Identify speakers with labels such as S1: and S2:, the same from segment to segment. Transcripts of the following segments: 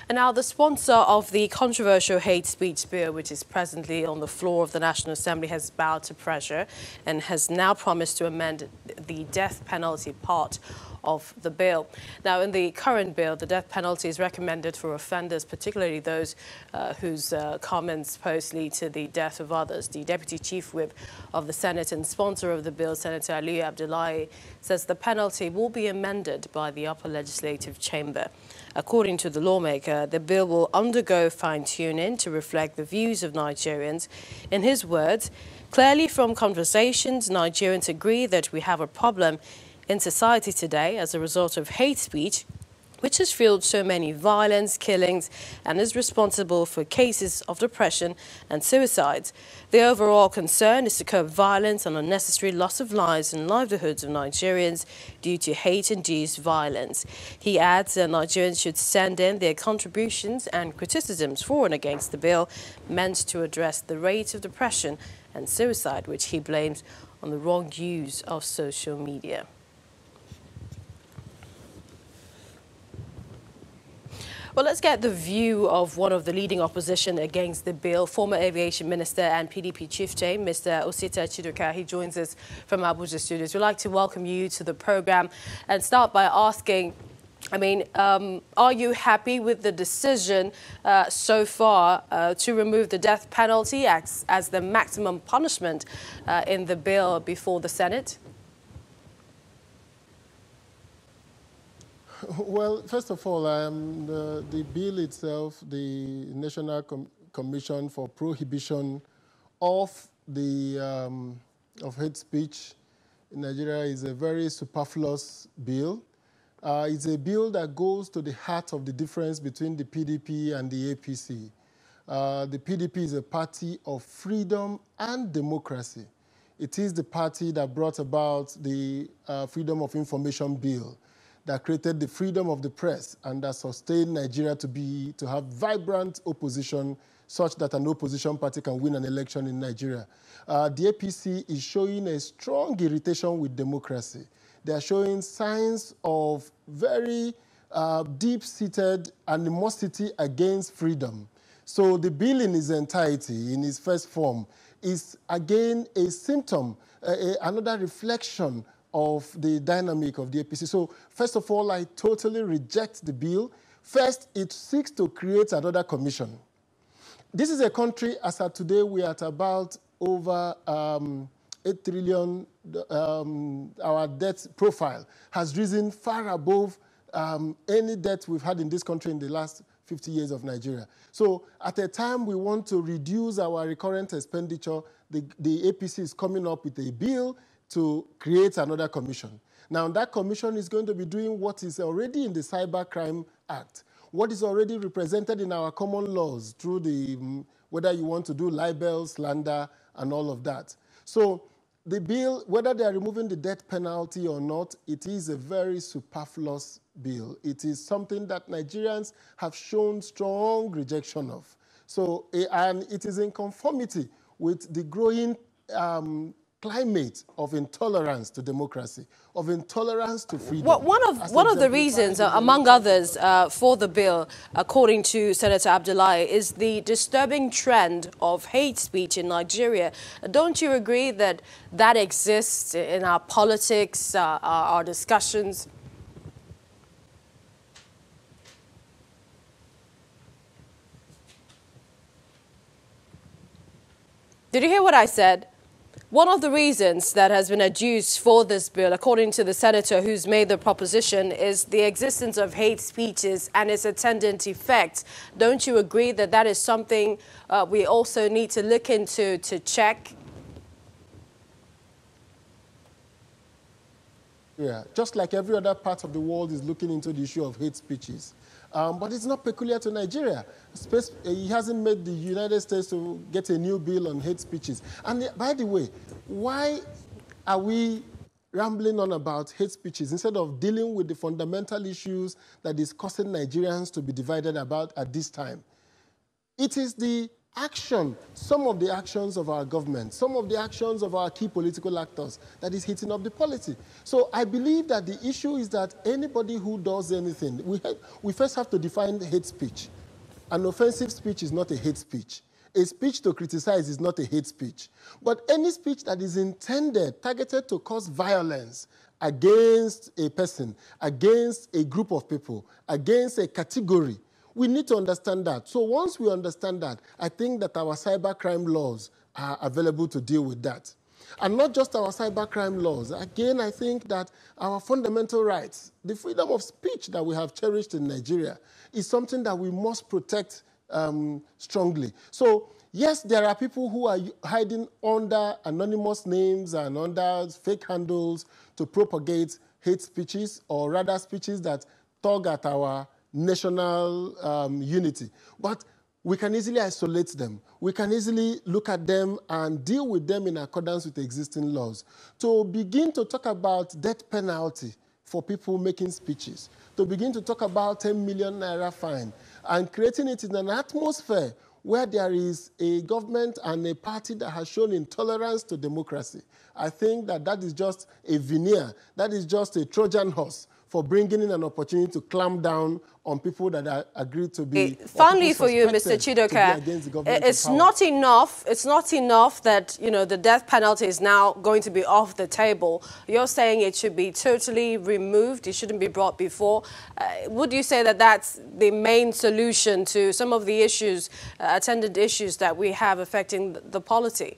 S1: And now the sponsor of the controversial hate speech bill, which is presently on the floor of the National Assembly, has bowed to pressure and has now promised to amend the death penalty part of the bill. Now, in the current bill, the death penalty is recommended for offenders, particularly those whose comments pose lead to the death of others. The Deputy Chief Whip of the Senate and sponsor of the bill, Senator Aliyu Abdullahi, says the penalty will be amended by the upper legislative chamber. According to the lawmaker, the bill will undergo fine-tuning to reflect the views of Nigerians. In his words, clearly from conversations, Nigerians agree that we have a problem in society today as a result of hate speech, which has fueled so many violence, killings, and is responsible for cases of depression and suicides. The overall concern is to curb violence and unnecessary loss of lives and livelihoods of Nigerians due to hate-induced violence. He adds that Nigerians should send in their contributions and criticisms for and against the bill meant to address the rate of depression and suicide, which he blames on the wrong use of social media. Well, let's get the view of one of the leading opposition against the bill, former Aviation Minister and PDP Chieftain, Mr. Osita Chiduka. He joins us from Abuja studios. We'd like to welcome you to the program and start by asking, are you happy with the decision so far to remove the death penalty as the maximum punishment in the bill before the Senate?
S2: Well, first of all, the bill itself, the National Commission for Prohibition of hate speech in Nigeria is a very superfluous bill. It's a bill that goes to the heart of the difference between the PDP and the APC. The PDP is a party of freedom and democracy. It is the party that brought about the Freedom of Information Bill, that created the freedom of the press and that sustained Nigeria to have vibrant opposition such that an opposition party can win an election in Nigeria. The APC is showing a strong irritation with democracy. They are showing signs of very deep-seated animosity against freedom. So the bill in its entirety, in its first form, is again a symptom, another reflection of the dynamic of the APC. So first of all, I totally reject the bill. First, it seeks to create another commission. This is a country, as of today, we are at about over 8 trillion. Our debt profile has risen far above any debt we've had in this country in the last 50 years of Nigeria. So at a time we want to reduce our recurrent expenditure, the APC is coming up with a bill to create another commission. Now, that commission is going to be doing what is already in the Cybercrime Act, what is already represented in our common laws through the, whether you want to do libel, slander, and all of that. So the bill, whether they are removing the death penalty or not, it is a very superfluous bill. It is something that Nigerians have shown strong rejection of. So, and it is in conformity with the growing climate of intolerance to democracy, of intolerance to freedom.
S1: Well, one of the reasons, among others, for the bill, according to Senator Abdullahi, is the disturbing trend of hate speech in Nigeria. Don't you agree that that exists in our politics, our discussions? Did you hear what I said? One of the reasons that has been adduced for this bill, according to the senator who's made the proposition, is the existence of hate speeches and its attendant effects. Don't you agree that that is something we also need to look into to check?
S2: Yeah, just like every other part of the world is looking into the issue of hate speeches. But it's not peculiar to Nigeria. He hasn't made the United States to get a new bill on hate speeches. And by the way, why are we rambling on about hate speeches instead of dealing with the fundamental issues that is causing Nigerians to be divided about at this time? It is the action, some of the actions of our government, some of the actions of our key political actors that is heating up the polity. So I believe that the issue is that anybody who does anything, we first have to define hate speech. An offensive speech is not a hate speech. A speech to criticize is not a hate speech. But any speech that is intended, targeted to cause violence against a person, against a group of people, against a category, we need to understand that. So once we understand that, I think that our cybercrime laws are available to deal with that. And not just our cybercrime laws. Again, I think that our fundamental rights, the freedom of speech that we have cherished in Nigeria, is something that we must protect strongly. So, yes, there are people who are hiding under anonymous names and under fake handles to propagate hate speeches, or rather speeches that tug at our national unity. But we can easily isolate them. We can easily look at them and deal with them in accordance with existing laws. To begin to talk about death penalty for people making speeches, to begin to talk about 10 million naira fine, and creating it in an atmosphere where there is a government and a party that has shown intolerance to democracy, I think that that is just a veneer, that is just a Trojan horse for bringing in an opportunity to clamp down on people that are agreed to be.
S1: Finally, for you, Mr. Chidoka, it's not enough. It's not enough that the death penalty is now going to be off the table. You're saying it should be totally removed. It shouldn't be brought before. Would you say that that's the main solution to some of the issues, attendant issues that we have affecting the polity?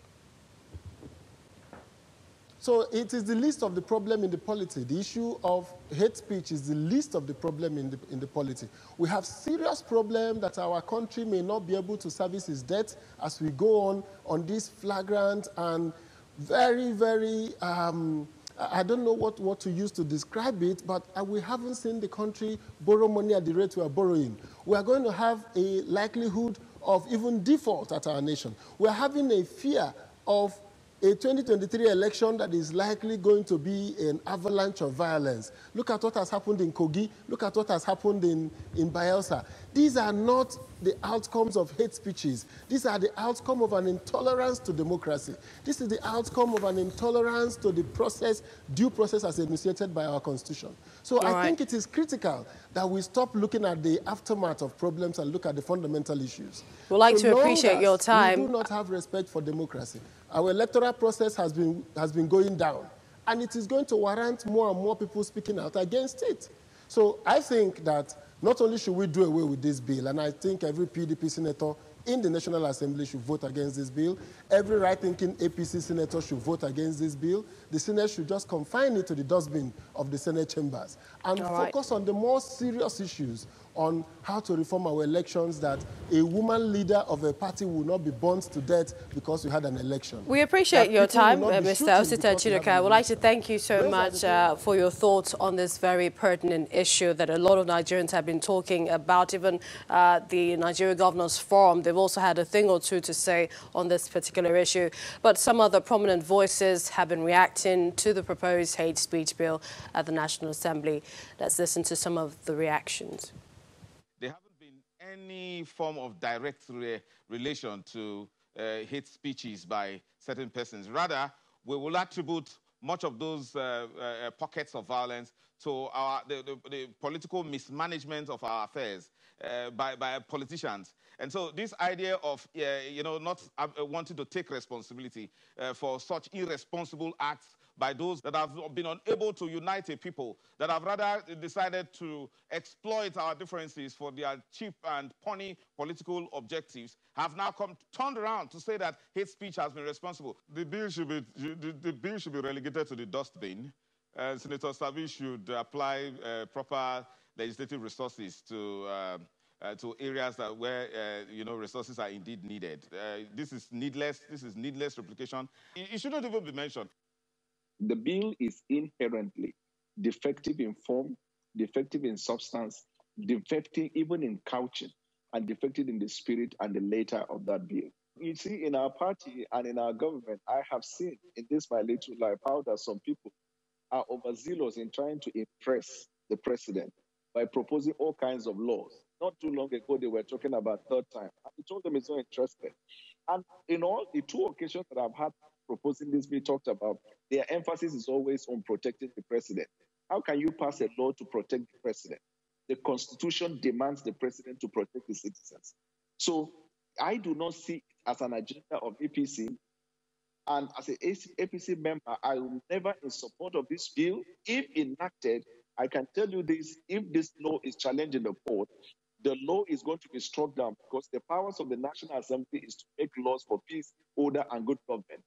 S2: So it is the least of the problem in the polity. The issue of hate speech is the least of the problem in the polity. We have serious problem that our country may not be able to service its debt as we go on this flagrant and very, very, I don't know what to use to describe it, but we haven't seen the country borrow money at the rate we are borrowing. We are going to have a likelihood of even default at our nation. We are having a fear of a 2023 election that is likely going to be an avalanche of violence. Look at what has happened in Kogi. Look at what has happened in Bayelsa. These are not the outcomes of hate speeches. These are the outcome of an intolerance to democracy. This is the outcome of an intolerance to the process, due process as initiated by our Constitution. So I think it is critical that we stop looking at the aftermath of problems and look at the fundamental issues.
S1: We'd like to appreciate your time.
S2: We do not have respect for democracy. Our electoral process has been going down, and it is going to warrant more and more people speaking out against it. So I think that not only should we do away with this bill, and I think every PDP senator in the National Assembly should vote against this bill. Every right-thinking APC senator should vote against this bill. The Senate should just confine it to the dustbin of the Senate chambers and focus on the more serious issues on how to reform our elections, that a woman leader of a party will not be burnt to death because we had an election.
S1: We appreciate your time, Mr. Osita Chidoka. I would like to thank you so much for your thoughts on this very pertinent issue that a lot of Nigerians have been talking about. Even the Nigeria Governors Forum, they've also had a thing or two to say on this particular issue. But some other prominent voices have been reacting to the proposed hate speech bill at the National Assembly. Let's listen to some of the reactions.
S3: There haven't been any form of direct relation to hate speeches by certain persons. Rather, we will attribute much of those pockets of violence to the political mismanagement of our affairs by politicians. And so this idea of not wanting to take responsibility for such irresponsible acts by those that have been unable to unite a people, that have rather decided to exploit our differences for their cheap and punny political objectives, have now turned around to say that hate speech has been responsible. The bill should be relegated to the dustbin. Senator Savi should apply proper legislative resources to areas where resources are indeed needed. This is needless. This is needless replication. It shouldn't even be mentioned.
S4: The bill is inherently defective in form, defective in substance, defective even in couching, and defective in the spirit and the letter of that bill. You see, in our party and in our government, I have seen in this my little life how that some people are overzealous in trying to impress the president by proposing all kinds of laws. Not too long ago, they were talking about third time. I told them it's not interested. And in all the two occasions that I've had proposing this bill talked about, their emphasis is always on protecting the president. How can you pass a law to protect the president? the Constitution demands the president to protect his citizens. So I do not see it as an agenda of APC. And as an APC member, I will never in support of this bill. If enacted, I can tell you this, if this law is challenged in the court, the law is going to be struck down because the powers of the National Assembly is to make laws for peace, order, and good government.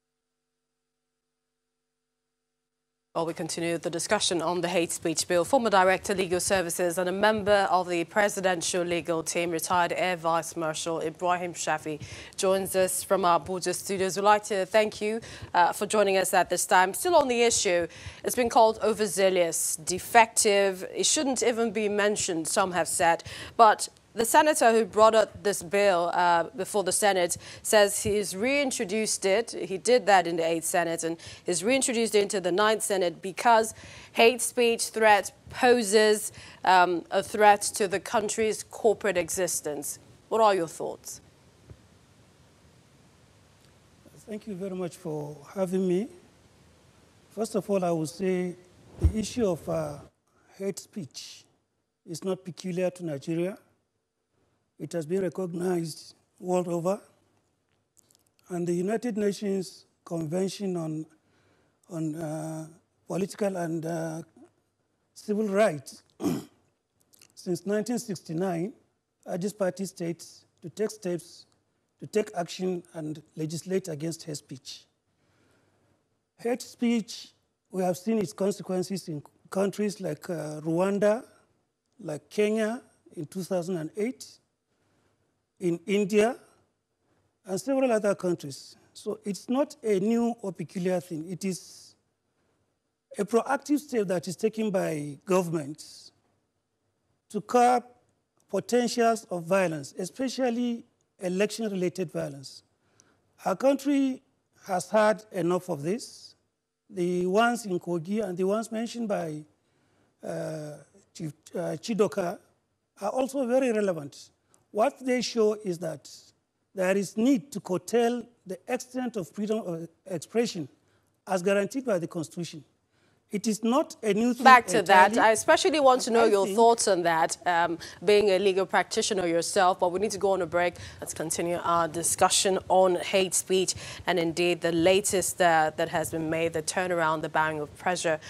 S1: Well, we continue the discussion on the hate speech bill. Former Director, Legal Services and a member of the presidential legal team, retired Air Vice Marshal Ibrahim Shafi, joins us from our Abuja studios. We'd like to thank you for joining us at this time. Still on the issue, it's been called overzealous, defective. It shouldn't even be mentioned, some have said. But the senator who brought up this bill before the Senate says he's reintroduced it. He did that in the 8th Senate and he's reintroduced it into the 9th Senate because hate speech threat poses a threat to the country's corporate existence. What are your thoughts?
S5: Thank you very much for having me. First of all, I would say the issue of hate speech is not peculiar to Nigeria. It has been recognized world over, and the United Nations Convention on Political and Civil Rights since 1969 urges party states to take steps to take action and legislate against hate speech. Hate speech, we have seen its consequences in countries like Rwanda, like Kenya in 2008, in India, and several other countries. So it's not a new or peculiar thing. It is a proactive step that is taken by governments to curb potentials of violence, especially election-related violence. Our country has had enough of this. The ones in Kogi and the ones mentioned by Chief Chidoka are also very relevant. What they show is that there is need to curtail the extent of freedom of expression as guaranteed by the Constitution. It is not a new thing.
S1: Back to that, I especially want to know your thoughts on that, being a legal practitioner yourself, but we need to go on a break. Let's continue our discussion on hate speech and indeed the latest that has been made, the turnaround, the bowing of pressure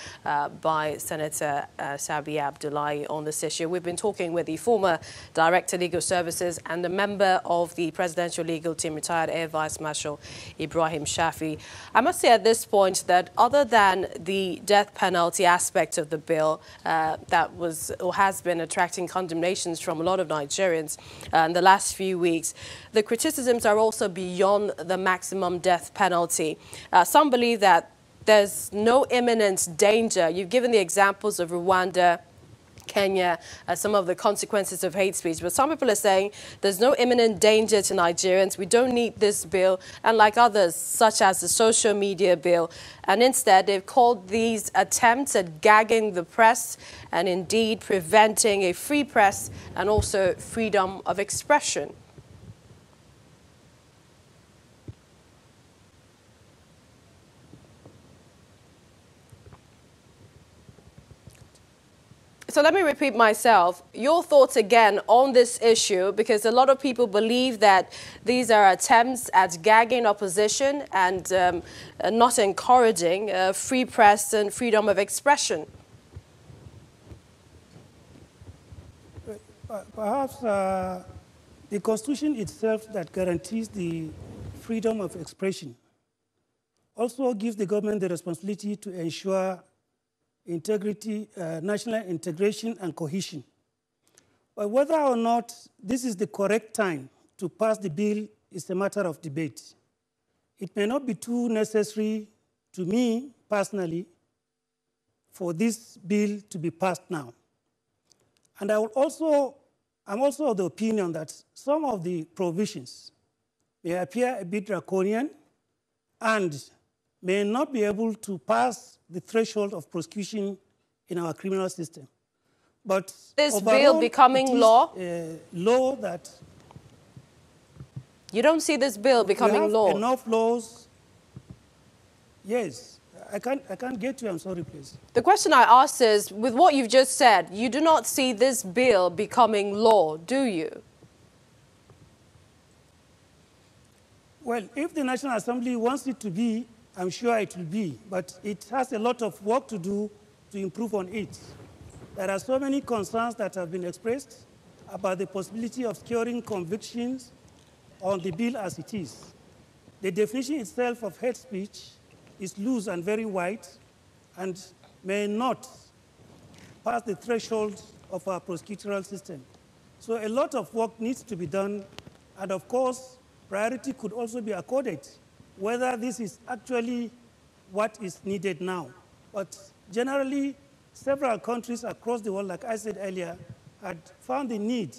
S1: by Senator Sabi Abdullahi on this issue. We've been talking with the former Director, Legal Services and the member of the presidential legal team, retired Air Vice Marshal Ibrahim Shafi. I must say at this point that other than the death penalty aspect of the bill that was or has been attracting condemnations from a lot of Nigerians in the last few weeks, the criticisms are also beyond the maximum death penalty. Some believe that there's no imminent danger. You've given the examples of Rwanda, Kenya, some of the consequences of hate speech. But some people are saying there's no imminent danger to Nigerians. We don't need this bill. And like others, such as the social media bill. And instead, they've called these attempts at gagging the press and indeed preventing a free press and also freedom of expression. So let me repeat myself. Your thoughts again on this issue, because a lot of people believe that these are attempts at gagging opposition and not encouraging free press and freedom of expression.
S5: Perhaps the Constitution itself that guarantees the freedom of expression also gives the government the responsibility to ensure integrity, national integration and cohesion. But whether or not this is the correct time to pass the bill is a matter of debate. It may not be too necessary to me personally for this bill to be passed now. And I'm also of the opinion that some of the provisions may appear a bit draconian and may not be able to pass the threshold of prosecution in our criminal system. But
S1: this bill becoming law?
S5: Law that...
S1: You don't see this bill becoming law?
S5: Enough laws. Yes, I can't get you. I'm sorry, please.
S1: The question I asked is, with what you've just said, you do not see this bill becoming law, do you?
S5: Well, if the National Assembly wants it to be, I'm sure it will be, but it has a lot of work to do to improve on it. There are so many concerns that have been expressed about the possibility of securing convictions on the bill as it is. The definition itself of hate speech is loose and very wide and may not pass the threshold of our prosecutorial system. So a lot of work needs to be done, and of course, priority could also be accorded whether this is actually what is needed now. But generally, several countries across the world, like I said earlier, had found the need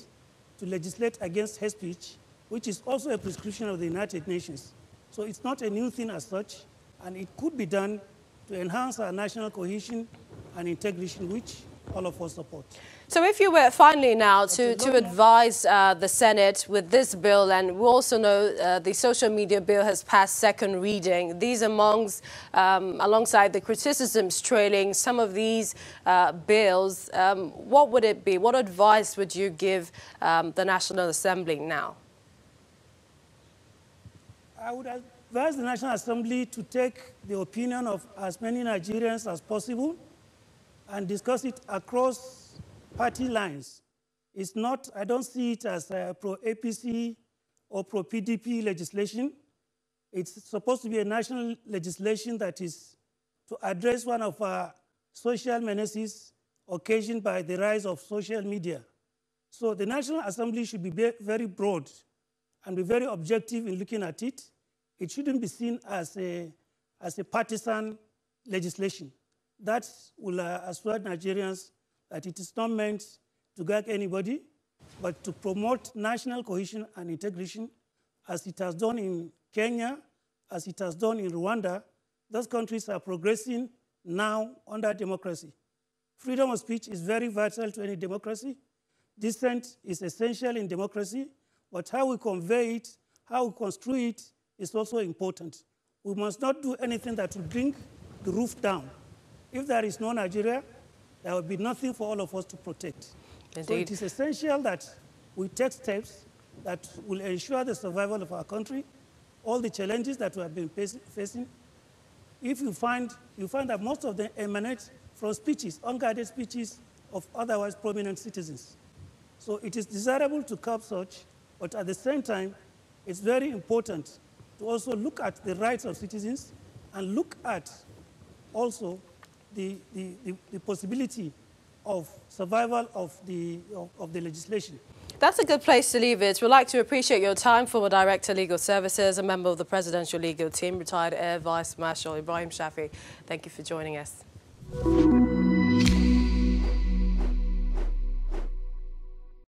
S5: to legislate against hate speech, which is also a prescription of the United Nations. So it's not a new thing as such, and it could be done to enhance our national cohesion and integration, which all of us support.
S1: So if you were finally now to advise the Senate with this bill, and we also know the social media bill has passed second reading, these alongside the criticisms trailing some of these bills, what would it be? What advice would you give the National Assembly now?
S5: I would advise the National Assembly to take the opinion of as many Nigerians as possible and discuss it across party lines. It's not, I don't see it as pro-APC or pro-PDP legislation. It's supposed to be a national legislation that is to address one of our social menaces occasioned by the rise of social media. So the National Assembly should be very broad and be very objective in looking at it. It shouldn't be seen as a partisan legislation. That will assure Nigerians that it is not meant to gag anybody, but to promote national cohesion and integration, as it has done in Kenya, as it has done in Rwanda. Those countries are progressing now under democracy. Freedom of speech is very vital to any democracy. Dissent is essential in democracy, but how we convey it, how we construe it, is also important. We must not do anything that will bring the roof down. If there is no Nigeria, there will be nothing for all of us to protect. Indeed. So it is essential that we take steps that will ensure the survival of our country, all the challenges that we have been facing. If you find that most of them emanate from speeches, unguided speeches of otherwise prominent citizens. So it is desirable to curb such, but at the same time, it's very important to also look at the rights of citizens and look at also the possibility of survival of the legislation.
S1: That's a good place to leave it. We'd like to appreciate your time, former Director Legal Services, a member of the Presidential Legal Team, retired Air Vice Marshal Ibrahim Shafie. Thank you for joining us.